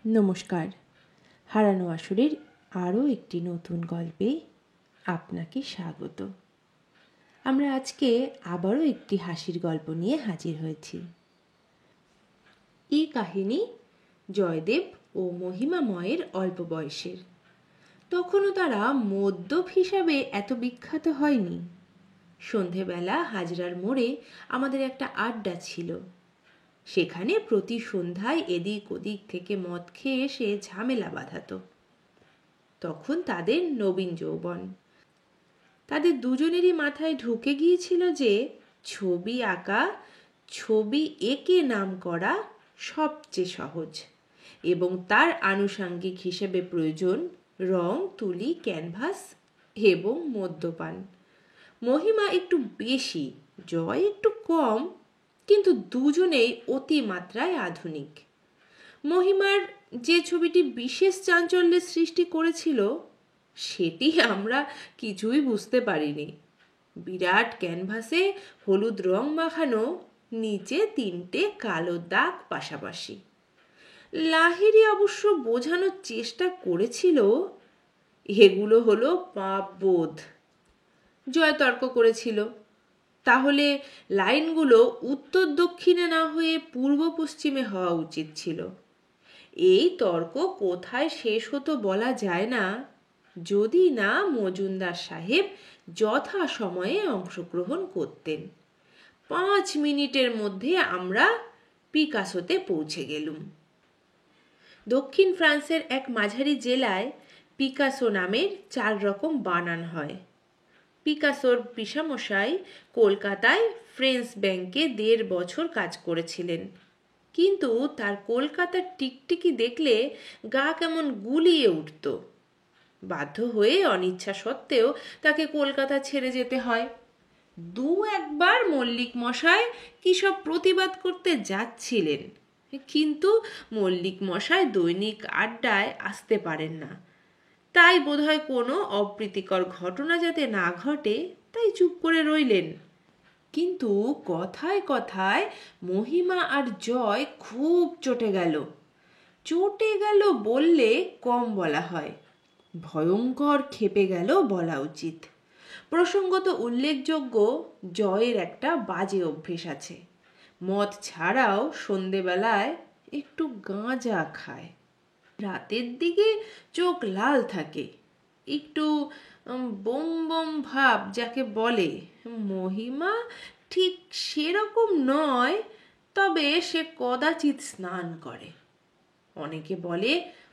নমস্কার, হারানো আসরের আরও একটি নতুন গল্পে আপনাকে স্বাগত। আমরা আজকে আবারও একটি হাসির গল্প নিয়ে হাজির হয়েছি। এই কাহিনী জয়দেব ও মহিমাময়ের অল্প বয়সের। তখনও তারা মদ্যপ হিসাবে এত বিখ্যাত হয়নি। সন্ধেবেলা হাজরার মোড়ে আমাদের একটা আড্ডা ছিল। সেখানে প্রতি সন্ধ্যায় এদিক ওদিক থেকে মদ খেয়ে এসে ঝামেলা বাঁধাত। তখন তাদের নবীন যৌবন। তাদের দুজনেরই মাথায় ঢুকে গিয়েছিল যে ছবি আঁকা, ছবি এঁকে নাম করা সবচেয়ে সহজ, এবং তার আনুষঙ্গিক হিসেবে প্রয়োজন রং, তুলি, ক্যানভাস এবং মদ্যপান। মহিমা একটু বেশি, জয় একটু কম, কিন্তু দুজনেই অতিমাত্রায় আধুনিক। মহিমার যে ছবিটি বিশেষ চাঞ্চল্যের সৃষ্টি করেছিল সেটি আমরা কিছুই বুঝতে পারিনি। বিরাট ক্যানভাসে হলুদ রং মাখানো, নিচে 3টে কালো দাগ পাশাপাশি। লাহিড়ী অবশ্য বোঝানোর চেষ্টা করেছিল এগুলো হলো পাপবোধ। জয় তর্ক করেছিল, তাহলে লাইনগুলো উত্তর দক্ষিণে না হয়ে পূর্ব পশ্চিমে হওয়া উচিত ছিল। এই তর্ক কোথায় শেষ হতো বলা যায় না, যদি না মজুমদার সাহেব যথাসময়ে অংশগ্রহণ করতেন। 5 মিনিটের মধ্যে আমরা পিকাসোতে পৌঁছে গেলুম। দক্ষিণ ফ্রান্সের এক মাঝারি জেলায় পিকাসো নামের 4 রকম বানান হয়। পিকাসোর পিসামশাই কলকাতায় ফ্রেঞ্চ ব্যাংকে 1.5 বছর কাজ করেছিলেন, কিন্তু তার কলকাতার টিকটিকি দেখলে গা কেমন গুলিয়ে উঠত। বাধ্য হয়ে অনিচ্ছা সত্ত্বেও তাকে কলকাতা ছেড়ে যেতে হয়। 2-1বার মল্লিক মশাই কি সব প্রতিবাদ করতে যাচ্ছিলেন, কিন্তু মল্লিক মশাই দৈনিক আড্ডায় আসতে পারেন না। তাই বোধহয় কোনো অপ্রীতিকর ঘটনা যাতে না ঘটে তাই চুপ করে রইলেন। কিন্তু কথায় কথায় মহিমা আর জয় খুব চটে গেল বললে কম বলা হয়, ভয়ঙ্কর ক্ষেপে গেল বলা উচিত। প্রসঙ্গত উল্লেখযোগ্য, জয়ের একটা বাজে অভ্যেস আছে। মদ ছাড়াও সন্ধেবেলায় একটু গাঁজা খায়। রাতের দিকে চোখ লাল থাকে, একটু বোম বোম ভাব যাকে বলে। মহিমা ঠিক সেরকম নয়, তবে সে কদাচিৎ স্নান করে। অনেকে বলে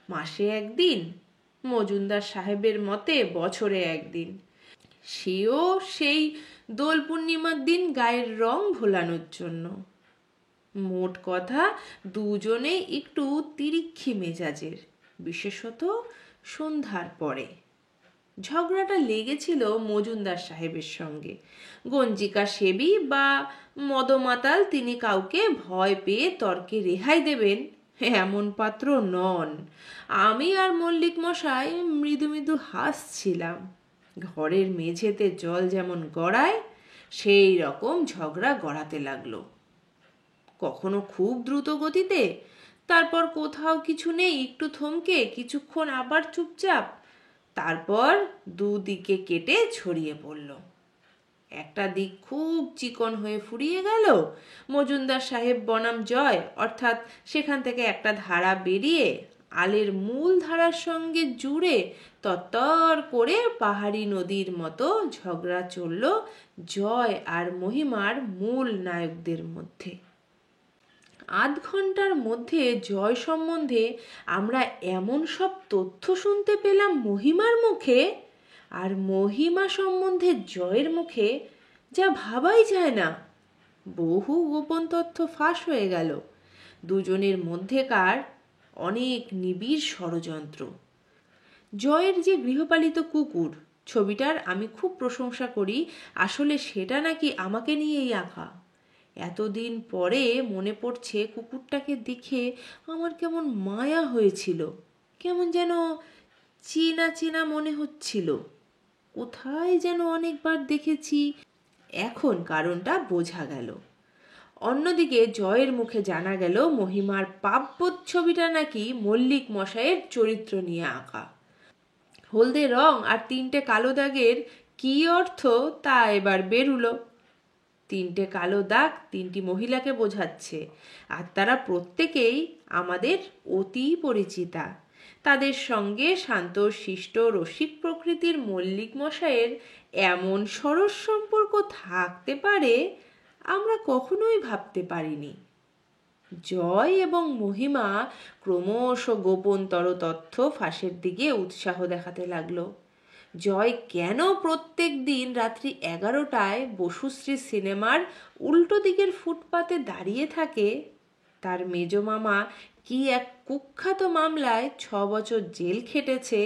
মাসে 1 দিন, মজুমদার সাহেবের মতে বছরে 1 দিন। সেও সেই দোল পূর্ণিমার দিন গায়ের রং ভোলানোর জন্য। মোট কথা, দুজনে একটু তিরিক্ষি মেজাজের, বিশেষত সন্ধ্যার পরে। ঝগড়াটা লেগেছিল মজুমদার সাহেবের সঙ্গে। গঞ্জিকা সেবী বা মদমাতাল তিনি কাউকে ভয় পেয়ে তর্কে রেহাই দেবেন এমন পাত্র নন। আমি আর মল্লিক মশাই মৃদু মৃদু হাসছিলাম। ঘরের মেঝেতে জল যেমন গড়ায় সেই রকম ঝগড়া গড়াতে লাগলো। কখনো খুব দ্রুত গতিতে, তারপর কোথাও কিছু নেই একটু থমকে কিছুক্ষণ আবার চুপচাপ, তারপর দুদিকে কেটে ছড়িয়ে পড়ল। একটা দিক খুব চিকন হয়ে ফুরিয়ে গেল। মজুমদার সাহেব বনাম জয়, অর্থাৎ সেখান থেকে একটা ধারা বেরিয়ে আলের মূল ধারার সঙ্গে জুড়ে তত্তর করে পাহাড়ি নদীর মতো ঝগড়া চলল জয় আর মহিমার মূল নায়কদের মধ্যে। 8 ঘন্টার মধ্যে জয় সম্বন্ধে আমরা এমন সব তথ্য শুনতে পেলাম মহিমার মুখে, আর মহিমা সম্বন্ধে জয়ের মুখে, যা ভাবাই যায় না। বহু গোপন তথ্য ফাঁস হয়ে গেল। দুজনের মধ্যেকার অনেক নিবিড় ষড়যন্ত্র। জয়ের যে গৃহপালিত কুকুর, ছবিটার আমি খুব প্রশংসা করি, আসলে সেটা নাকি আমাকে নিয়েই আঁকা। এতদিন পরে মনে পড়ছে কুকুরটাকে দেখে আমার কেমন মায়া হয়েছিল, কেমন যেন চেনা চেনা মনে হচ্ছিল। কোথায় যেন অনেকবার দেখেছি। এখন কারণটা বোঝা গেল। অন্যদিকে জয়ের মুখে জানা গেল মহিমার পাপবোধ ছবিটা নাকি মল্লিক মশাইয়ের চরিত্র নিয়ে আঁকা। হলদে রং আর 3টে কালো দাগের কি অর্থ তা এবার বেরুলো। 3টে কালো দাগ 3টি মহিলাকে বোঝাচ্ছে, আর তারা প্রত্যেকেই আমাদের অতি পরিচিতা। তাদের সঙ্গে শান্ত শিষ্ট রসিক প্রকৃতির মল্লিক মশাইয়ের এমন সরস সম্পর্ক থাকতে পারে আমরা কখনোই ভাবতে পারিনি। জয় এবং মহিমা ক্রমশ গোপনতর তথ্য ফাঁসের দিকে উৎসাহ দেখাতে লাগলো। জয় কেন প্রত্যেক দিন রাত্রি 11টায় বসুশ্রী সিনেমার উল্টো দিকের ফুটপাতে দাঁড়িয়ে থাকে, তার মেজ মামা কি এক কুখ্যাত মামলায় 6 বছর জেল খেটেছে,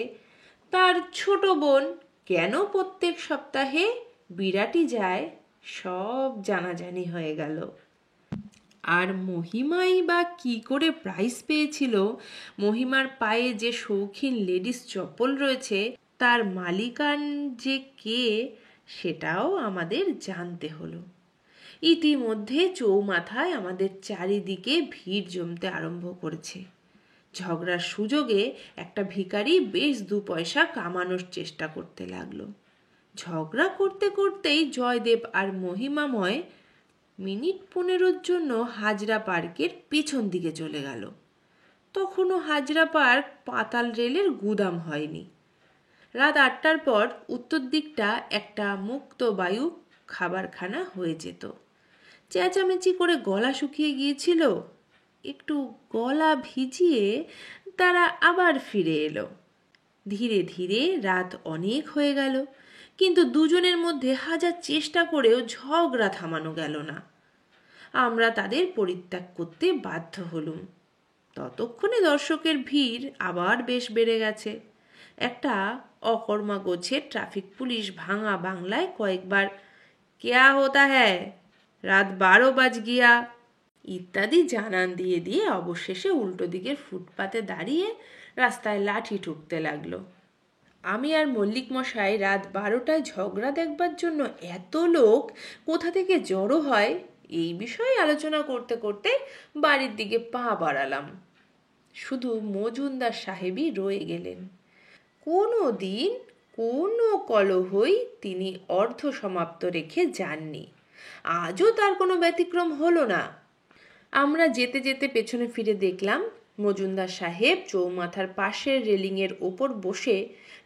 তার ছোট বোন কেন প্রত্যেক সপ্তাহে বিরাটি যায়, সব জানাজানি হয়ে গেল। আর মহিমাই বা কি করে প্রাইজ পেয়েছিল, মহিমার পায়ে যে শৌখিন লেডিস চপ্পল রয়েছে তার মালিকান যে কে সেটাও আমাদের জানতে হলো। ইতিমধ্যে চৌমাথায় আমাদের চারিদিকে ভিড় জমতে আরম্ভ করেছে। ঝগড়ার সুযোগে একটা ভিখারি বেশ 2 পয়সা কামানোর চেষ্টা করতে লাগলো। ঝগড়া করতে করতেই জয়দেব আর মহিমাময় মিনিট 15-র জন্য হাজরা পার্কের পেছন দিকে চলে গেল। তখনও হাজরা পার্ক পাতাল রেলের গুদাম হয়নি। রাত 8টার পর উত্তর দিকটা একটা মুক্ত বায়ু খাবারখানা হয়ে যেত। চেঁচামেচি করে গলা শুকিয়ে গিয়েছিল, একটু গলা ভিজিয়ে তারা আবার ফিরে এলো। ধীরে ধীরে রাত অনেক হয়ে গেল, কিন্তু দুজনের মধ্যে হাজার চেষ্টা করেও ঝগড়া থামানো গেল না। আমরা তাদের পরিত্যাগ করতে বাধ্য হলুম। ততক্ষণে দর্শকের ভিড় আবার বেশ বেড়ে গেছে। একটা অকর্মা গোছের ট্রাফিক পুলিশ ভাঙা বাংলায় কয়েকবার "ক্যা হোতা হ্যায়, রাত 12 বাজ গিয়া" ইত্যাদি জানান দিয়ে দিয়ে অবশেষে উল্টো দিকের ফুটপাতে দাঁড়িয়ে রাস্তায় লাঠি ঠুকতে লাগলো। আমি আর মল্লিক মশাই রাত 12টায় ঝগড়া দেখবার জন্য এত লোক কোথা থেকে জড়ো হয় এই বিষয়ে আলোচনা করতে করতে বাড়ির দিকে পা বাড়ালাম। শুধু মজুমদার সাহেবই রয়ে গেলেন। কোনো দিন কোনো কলহই তিনি অর্ধ সমাপ্ত রেখে যাননি। আজও তার কোনো ব্যতিক্রম হলো না। আমরা যেতে যেতে পেছনে ফিরে দেখলাম মজুমদার সাহেব চৌমাথার পাশের রেলিংয়ের ওপর বসে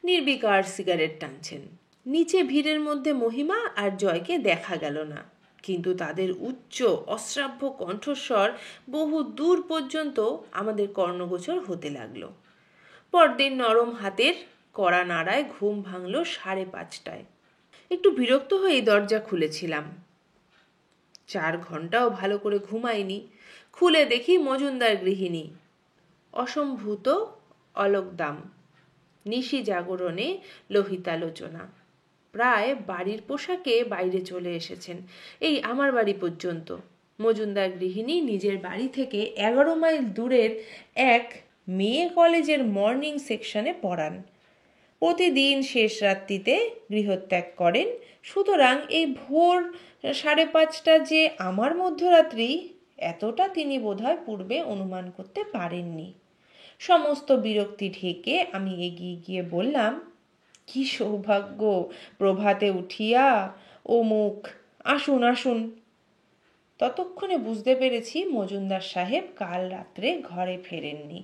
নির্বিকার সিগারেট টানছেন। নিচে ভিড়ের মধ্যে মহিমা আর জয়কে দেখা গেল না, কিন্তু তাদের উচ্চ অশ্রাব্য কণ্ঠস্বর বহু দূর পর্যন্ত আমাদের কর্ণগোচর হতে লাগলো। পরদিন নরম হাতের কড়া নাড়ায় ঘুম ভাঙল 5:30টায়। একটু বিরক্ত হয়ে দরজা খুলেছিলাম। 4 ঘন্টাও ভালো করে ঘুমাইনি। খুলে দেখি মজুমদার গৃহিণী, অসম্ভূত অলকদাম, নিশি জাগরণে লোহিতালোচনা, প্রায় বাড়ির পোশাকে বাইরে চলে এসেছেন, এই আমার বাড়ি পর্যন্ত। মজুমদার গৃহিণী নিজের বাড়ি থেকে 11 মাইল দূরের এক মেয়ে কলেজের মর্নিং সেকশনে পড়ান। প্রতিদিন শেষ রাত্রিতে গৃহত্যাগ করেন। সুতরাং এই ভোর 5:30টা যে আমার মধ্যরাত্রি, এতটা তিনি বোধহয় পূর্বে অনুমান করতে পারেননি। সমস্ত বিরক্তি ঢেকে আমি এগিয়ে গিয়ে বললাম, কি সৌভাগ্য প্রভাতে উঠিয়া ও মুখ, আসুন আসুন। ততক্ষণে বুঝতে পেরেছি মজুমদার সাহেব কাল রাত্রে ঘরে ফেরেননি।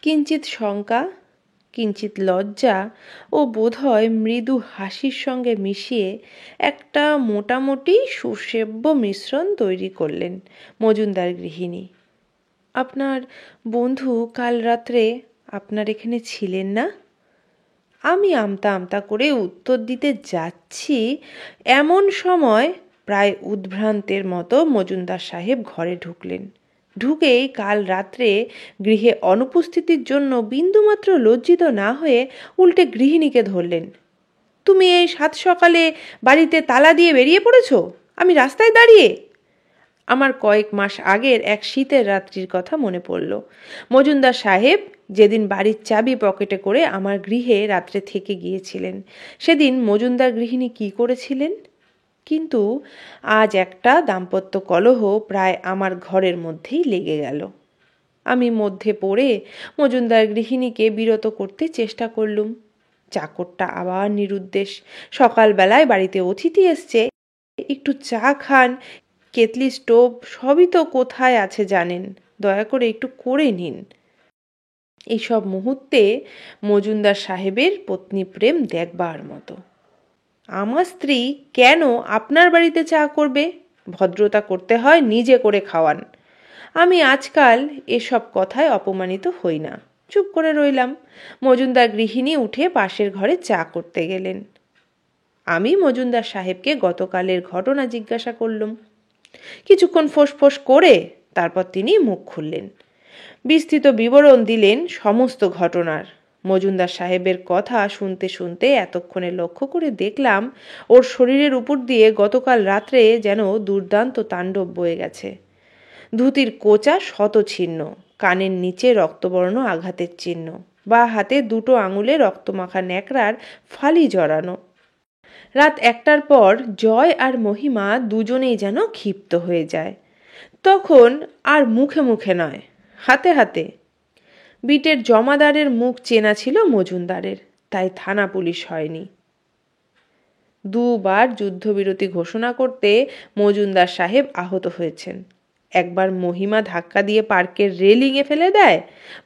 কিঞ্চিত শঙ্কা, কিঞ্চিত লজ্জা ও বোধহয় মৃদু হাসির সঙ্গে মিশিয়ে একটা মোটামুটি সুসেব্য মিশ্রণ তৈরি করলেন মজুমদার গৃহিণী। আপনার বন্ধু কাল রাত্রে আপনার এখানে ছিলেন না? আমি আমতা আমতা করে উত্তর দিতে যাচ্ছি, এমন সময় প্রায় উদ্ভ্রান্তের মতো মজুমদার সাহেব ঘরে ঢুকলেন। ঢুকেই কাল রাত্রে গৃহে অনুপস্থিতির জন্য বিন্দুমাত্র লজ্জিত না হয়ে উল্টে গৃহিণীকে ধরলেন। তুমি এই 7 সকালে বাড়িতে তালা দিয়ে বেরিয়ে পড়েছ, আমি রাস্তায় দাঁড়িয়ে? আমার কয়েক মাস আগের এক শীতের রাত্রির কথা মনে পড়ল। মজুমদার সাহেব যেদিন বাড়ির চাবি পকেটে করে আমার গৃহে রাত্রে থেকে গিয়েছিলেন, সেদিন মজুমদার গৃহিণী কি করেছিলেন? কিন্তু আজ একটা দাম্পত্য কলহ প্রায় আমার ঘরের মধ্যেই লেগে গেল। আমি মধ্যে পড়ে মজুমদার গৃহিণীকে বিরত করতে চেষ্টা করলুম। চাকরটা আবার নিরুদ্দেশ। সকালবেলায় বাড়িতে অতিথি এসছে, একটু চা খান, কেতলি স্টোভ সবই তো কোথায় আছে জানেন, দয়া করে একটু করে নিন। এইসব মুহূর্তে মজুমদার সাহেবের পত্নী প্রেম দেখবার মতো। আমার স্ত্রী কেন আপনার বাড়িতে চা করবে? ভদ্রতা করতে হয়, নিজে করে খাওয়ান। আমি আজকাল এসব কথায় অপমানিত হই না, চুপ করে রইলাম। মজুমদার গৃহিণী উঠে পাশের ঘরে চা করতে গেলেন। আমি মজুমদার সাহেবকে গতকালের ঘটনা জিজ্ঞাসা করলুম। কিছুক্ষণ ফোঁস করে তারপর তিনি মুখ খুললেন, বিস্তৃত বিবরণ দিলেন সমস্ত ঘটনার। মজুমদার সাহেবের কথা শুনতে শুনতে এতক্ষণে লক্ষ্য করে দেখলাম ওর শরীরের উপর দিয়ে গতকাল রাত্রে যেন দুর্দান্ত তাণ্ডব বয়ে গেছে। ধুতির কোঁচা শতছিন্ন, কানের নিচে রক্তবর্ণ আঘাতের চিহ্ন, বা হাতে দুটো আঙুলে রক্তমাখা ন্যাকড়ার ফালি জড়ানো। রাত 1টার পর জয় আর মহিমা দুজনেই যেন ক্ষিপ্ত হয়ে যায়। তখন আর মুখে মুখে নয়, হাতে হাতে। বিটের জমাদারের মুখ চেনা ছিল মজুমদারের, তাই থানা পুলিশ হয়নি। 2 বার যুদ্ধবিরতি ঘোষণা করতে মজুমদার সাহেব আহত হয়েছেন। একবার মহিমা ধাক্কা দিয়ে পার্কের রেলিংয়ে ফেলে দেয়,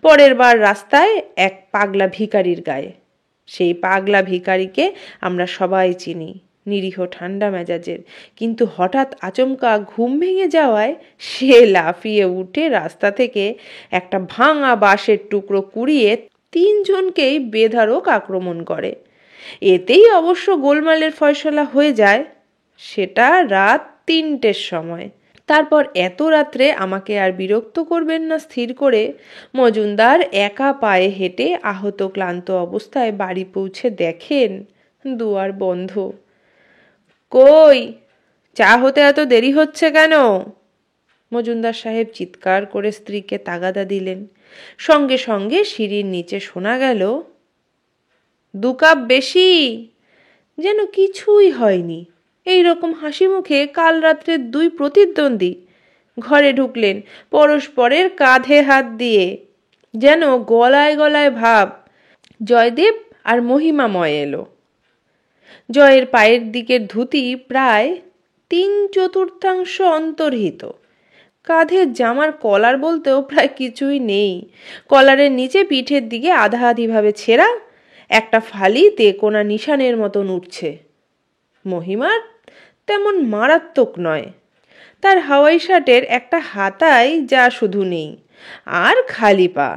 পরের বার রাস্তায় এক পাগলা ভিখারির গায়ে। সেই পাগলা ভিখারিকে আমরা সবাই চিনি, নিরীহ ঠান্ডা মেজাজের, কিন্তু হঠাৎ আচমকা ঘুম ভেঙে যাওয়ায় সে লাফিয়ে উঠে রাস্তা থেকে একটা ভাঙা বাঁশের টুকরো কুড়িয়ে 3 জনকেই বেধড়ক আক্রমণ করে। এতেই অবশ্য গোলমালের ফয়সলা হয়ে যায়। সেটা রাত 3টের সময়। তারপর এত রাত্রে আমাকে আর বিরক্ত করবেন না স্থির করে মজুমদার একা পায়ে হেঁটে আহত ক্লান্ত অবস্থায় বাড়ি পৌঁছে দেখেন দুয়ার বন্ধ। কই, চা হতে এত দেরি হচ্ছে কেন? মজুমদার সাহেব চিৎকার করে স্ত্রীকে তাগাদা দিলেন। সঙ্গে সঙ্গে সিঁড়ির নিচে শোনা গেল, 2 কাপ বেশি। যেন কিছুই হয়নি। এই রকম হাসি মুখে কাল রাত্রে 2 প্রতিদ্বন্দ্বী ঘরে ঢুকলেন, পরস্পরের কাঁধে হাত দিয়ে, যেন গলায় গলায় ভাব। জয়দেব আর মহিমাময় এলো। জয়ের পায়ের দিকের ধুতি প্রায় 3/4 অন্তর্হিত, কাঁধের জামার কলার বলতেও প্রায় কিছুই নেই। কলারের নিচে পিঠের দিকে আধা আধিভাবে ছেঁড়া একটা ফালি তেকোনা নিশানের মতন উঠছে। মহিমার তেমন মারাত্মক নয়, তার হাওয়াই শার্টের একটা হাতায় যা শুধু নেই, আর খালি পা।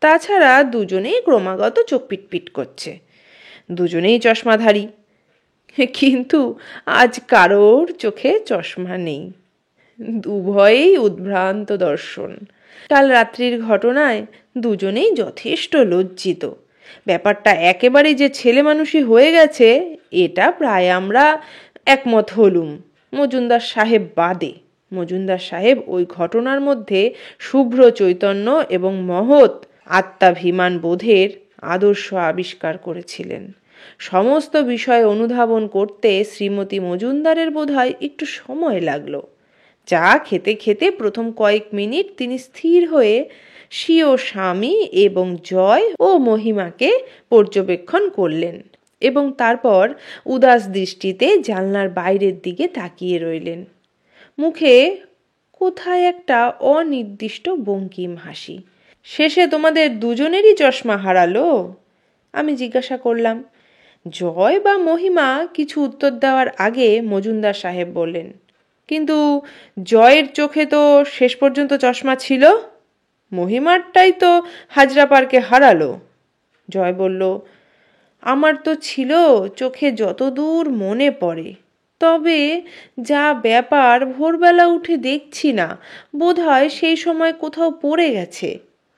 তাছাড়া দুজনেই ক্রমাগত চোখ পিটপিট করছে, দুজনেই চশমাধারী, কিন্তু আজ কারোর চোখে চশমা নেই। উভয়েই উদ্ভ্রান্ত দর্শন। কাল রাত্রির ঘটনায় দুজনেই যথেষ্ট লজ্জিত। ব্যাপারটা একেবারেই যে ছেলে মানুষই হয়ে গেছে এটা প্রায় আমরা একমত হলুম, মজুমদার সাহেব বাদে। মজুমদার সাহেব ওই ঘটনার মধ্যে শুভ্র চৈতন্য এবং মহৎ আত্মাভিমান বোধের আদর্শ আবিষ্কার করেছিলেন। সমস্ত বিষয় অনুধাবন করতে শ্রীমতী মজুমদারের বোধহয় একটু সময় লাগলো। চা খেতে খেতে প্রথম কয়েক মিনিট তিনি স্থির হয়ে স্বীয় স্বামী এবং জয় ও মহিমাকে পর্যবেক্ষণ করলেন এবং তারপর উদাস দৃষ্টিতে জানলার বাইরের দিকে তাকিয়ে রইলেন। মুখে কোথায় একটা অনির্দিষ্ট বঙ্কিম হাসি। শেষে তোমাদের দুজনেরই চশমা হারালো? আমি জিজ্ঞাসা করলাম। জয় বা মহিমা কিছু উত্তর দেওয়ার আগে মজুমদার সাহেব বললেন, কিন্তু জয়ের চোখে তো শেষ পর্যন্ত চশমা ছিল, মহিমারটাই তো হাজরা পার্কে হারালো। জয় বলল, আমার তো ছিল চোখে যতদূর মনে পড়ে, তবে যা ব্যাপার ভোরবেলা উঠে দেখছি না, বোধহয় সেই সময় কোথাও পড়ে গেছে।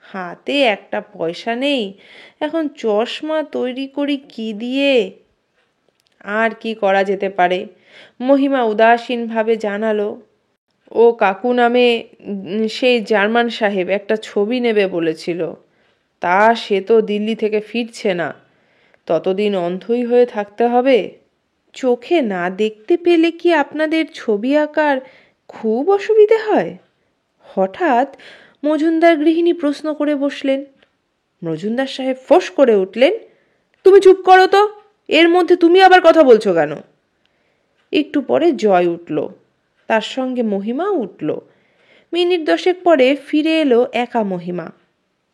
হাতে একটা পয়সা নেই, এখন চশমা তৈরি করি কি দিয়ে? আর কি করা যেতে পারে? মহিমা উদাসীনভাবে জানালো, ও কাকু নামে সেই জার্মান সাহেব একটা ছবি নেবে বলেছিল, তা সে তো দিল্লি থেকে ফিরছে না, ততদিন অন্ধই হয়ে থাকতে হবে। চোখে না দেখতে পেলে কি আপনাদের ছবি আঁকার খুব অসুবিধে হয়? হঠাৎ মজুমদার গৃহিণী প্রশ্ন করে বসলেন। মজুমদার সাহেব ফোঁস করে উঠলেন, তুমি চুপ করো তো, এর মধ্যে তুমি আবার কথা বলছো কেন? একটু পরে জয় উঠল, তার সঙ্গে মহিমাও উঠল। মিনিট 10 পরে ফিরে এলো একা মহিমা।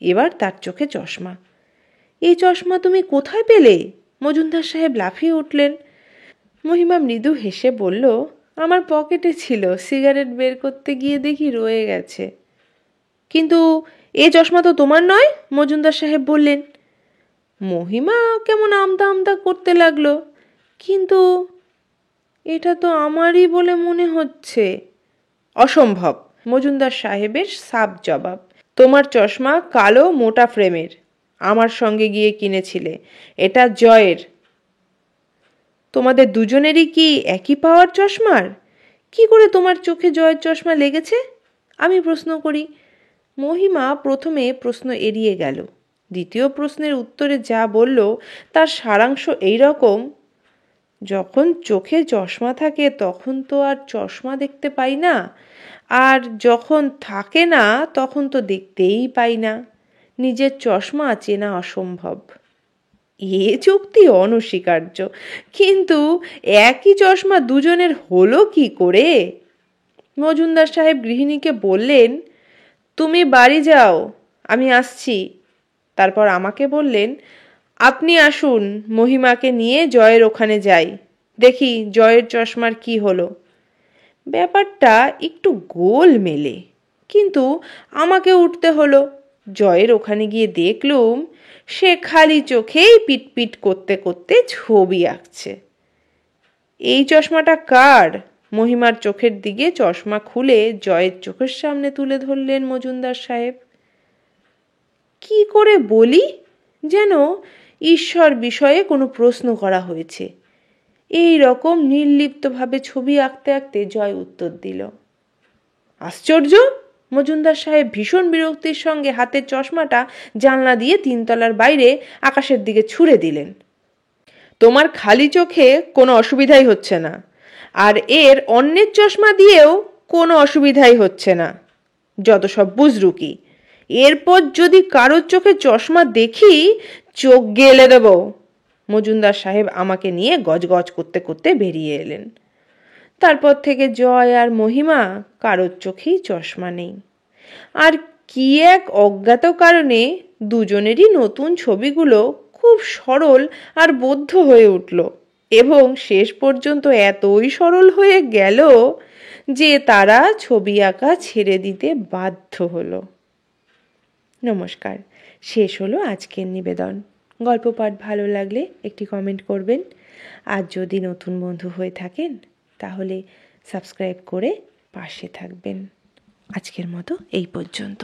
এবার তার চোখে চশমা। এই চশমা তুমি কোথায় পেলে? মজুমদার সাহেব লাফিয়ে উঠলেন। মহিমা মৃদু হেসে বলল, আমার পকেটে ছিল, সিগারেট বের করতে গিয়ে দেখি রয়ে গেছে। কিন্তু এ চশমা তো তোমার নয়, মজুমদার সাহেব বললেন। মহিমা কেমন আমতা আমতা করতে লাগলো, কিন্তু এটা তো আমারই বলে মনে হচ্ছে। অসম্ভব, মজুমদার সাহেবের সাফ জবাব। তোমার চশমা কালো মোটা ফ্রেমের, আমার সঙ্গে গিয়ে কিনেছিলে, এটা জয়ের। তোমাদের দুজনেরই কি একই পাওয়ার চশমার? কি করে তোমার চোখে জয়ের চশমা লেগেছে? আমি প্রশ্ন করি। মহিমা প্রথমে প্রশ্ন এড়িয়ে গেল। দ্বিতীয় প্রশ্নের উত্তরে যা বলল তার সারাংশ এই রকম, যখন চোখে চশমা থাকে তখন তো আর চশমা দেখতে পাই না, আর যখন থাকে না তখন তো দেখতেই পাই না। নিজের চশমা চেনা অসম্ভব। এ চুক্তি অনস্বীকার্য, কিন্তু একই চশমা দুজনের হলো কি করে? মজুমদার সাহেব গৃহিণীকে বললেন, তুমি বাড়ি যাও, আমি আসছি। তারপর আমাকে বললেন, আপনি আসুন, মহিমাকে নিয়ে জয়ের ওখানে যাই, দেখি জয়ের চশমার কি হলো। ব্যাপারটা একটু গোল মেলে, কিন্তু আমাকে উঠতে হলো। জয়ের ওখানে গিয়ে দেখলুম সে খালি চোখেই পিটপিট করতে করতে ছবি আঁকছে। এই চশমাটা কার? মহিমার চোখের দিকে চশমা খুলে জয়ের চোখের সামনে তুলে ধরলেন মজুমদার সাহেব। কি করে বলি, যেন ঈশ্বর বিষয়ে কোনো প্রশ্ন করা হয়েছে। এই রকম নির্লিপ্তভাবে ছবি আঁকতে আঁকতে জয় উত্তর দিল। আশ্চর্য! মজুমদার সাহেব ভীষণ বিরক্তির সঙ্গে হাতের চশমাটা জানলা দিয়ে 3 তলার বাইরে আকাশের দিকে ছুঁড়ে দিলেন। তোমার খালি চোখে কোনো অসুবিধাই হচ্ছে না, আর এর অন্যের চশমা দিয়েও কোনো অসুবিধাই হচ্ছে না। যত সব বুজরুকি! এরপর যদি কারোর চোখে চশমা দেখি, চোখ গেলে দেব। মজুমদার সাহেব আমাকে নিয়ে গজগজ করতে করতে বেরিয়ে এলেন। তারপর থেকে জয় আর মহিমা কারোর চোখেই চশমা নেই। আর কি এক অজ্ঞাত কারণে দুজনেরই নতুন ছবিগুলো খুব সরল আর বদ্ধ হয়ে উঠল, এবং শেষ পর্যন্ত এতই সরল হয়ে গেল যে তারা ছবি আঁকা ছেড়ে দিতে বাধ্য হলো। নমস্কার, শেষ হলো আজকের নিবেদন। গল্প পাঠ ভালো লাগলে একটি কমেন্ট করবেন, আর যদি নতুন বন্ধু হয়ে থাকেন তাহলে সাবস্ক্রাইব করে পাশে থাকবেন। আজকের মতো এই পর্যন্ত।